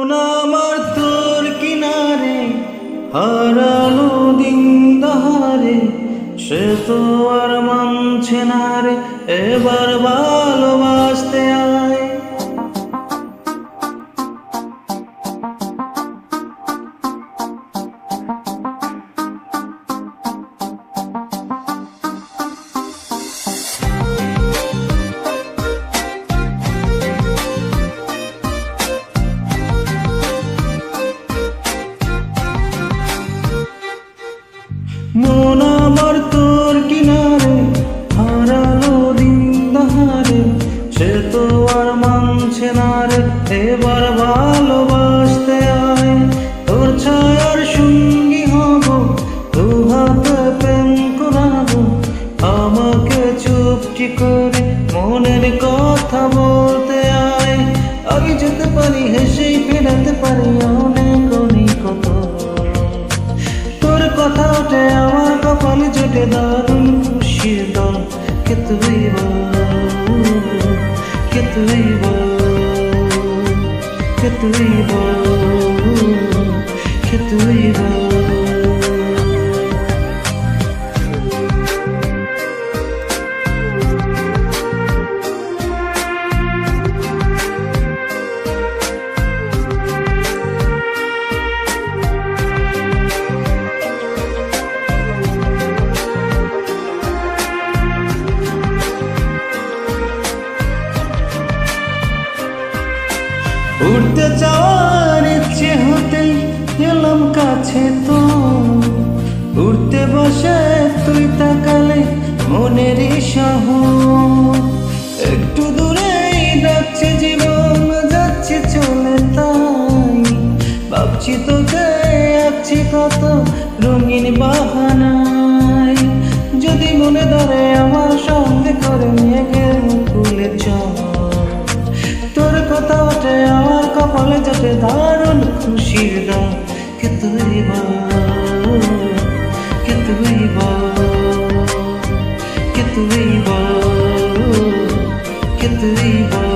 মন আমার তোর কিনারে হারানো দিন দাহারে, সে তো আর মানছে না রে এবার ভালোবাসতে আয়। মন আমার তোর কিনারে হারালো দিন দাহারে, সে তো আর মানছে না রে এবার ভালোবাসতে আয়। তোর ছায়ার সঙ্গী হব, দু হাতে প্রেম করাবো, আমাকে চুপটি করে মনের কথা বলতে আয়। আমি যেতে পারি হেসেই ফেরাতে পারি অনেক অনেক কথা, তোর কথা ওঠে আমার কপালে জোটে দারুণ খুশির দল। কে তুই বল, কে তুই বল, কে তুই বল, কে তুই বল। উড়তে যাওয়ার ইচ্ছে হতেই এলাম কাছে তো, উড়তে বসে তুই তাকালে মনের শহর। একটু দূরেই ডাকছে জীবন যাচ্ছে চলে, তাই ভাবছি তোকে আছি কত রঙিন বাহানায়। যদি মনে ধরে আমার সঙ্গে করে মেঘের মুকুলে চল, তোর কথা ওঠে আমার কপালে জোটে দারুণ খুশির রং। কে তুই বল, কে তুই বল, কে তুই বল, কে তুই বল।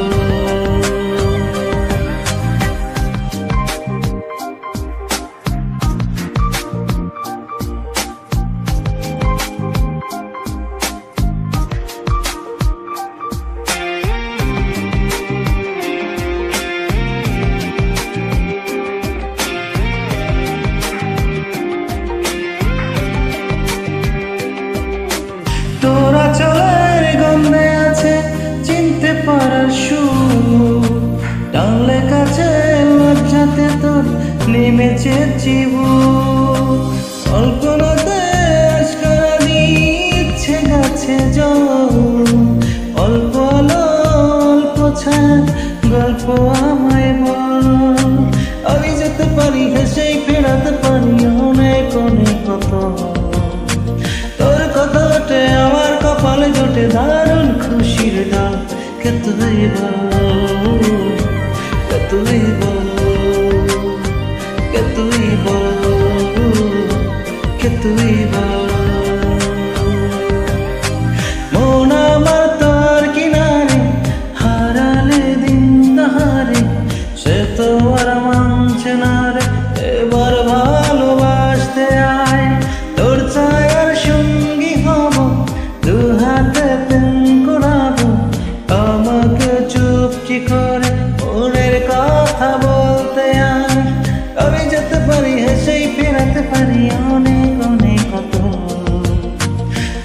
তোরা চলের গন্ধে আছে চিনতে পারার সুর, টানলে কাছে লজ্জাতে তোর নেমেছে জীবন। কল্পনাতে আশকারা দিচ্ছে গাছে জল, অল্প আলো অল্প ছায়া গল্প আমায় বল। আমি যেতে পারি হেসেই ফেরাতে পারি অনেক অনেক কথা, তোর কথা ওঠে আমার কপালে জোটে দারুণ খুশির ডাক। কে তুই বল, কে তুই বল, কে তুই বল, কে তুই বল। মন আমার তোর কিনারে হারালে দিন দাহারে, সে তো আর মানছে না রে এবার ভালোবাসতে আয়। তোর ছায়ার সঙ্গী হব, দু হাতে প্রেম করাবো, আমাকে চুপটি করে মনের কথা বলতে আয়। আমি যেতে পারি হেসেই ফেরাতে পারি অনেক অনেক কথা,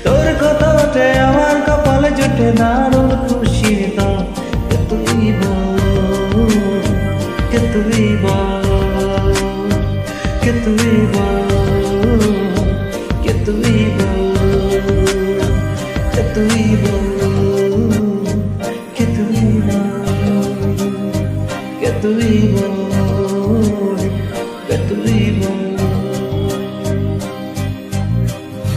তোর কথা ওঠে আমার কপালে জোটে দারুণ খুশির দল। কে তুই বল, কে তুই বল, কে তুই বল, কে তুই বল, কে তুই বল, কে তুই বল, কে তুই বল।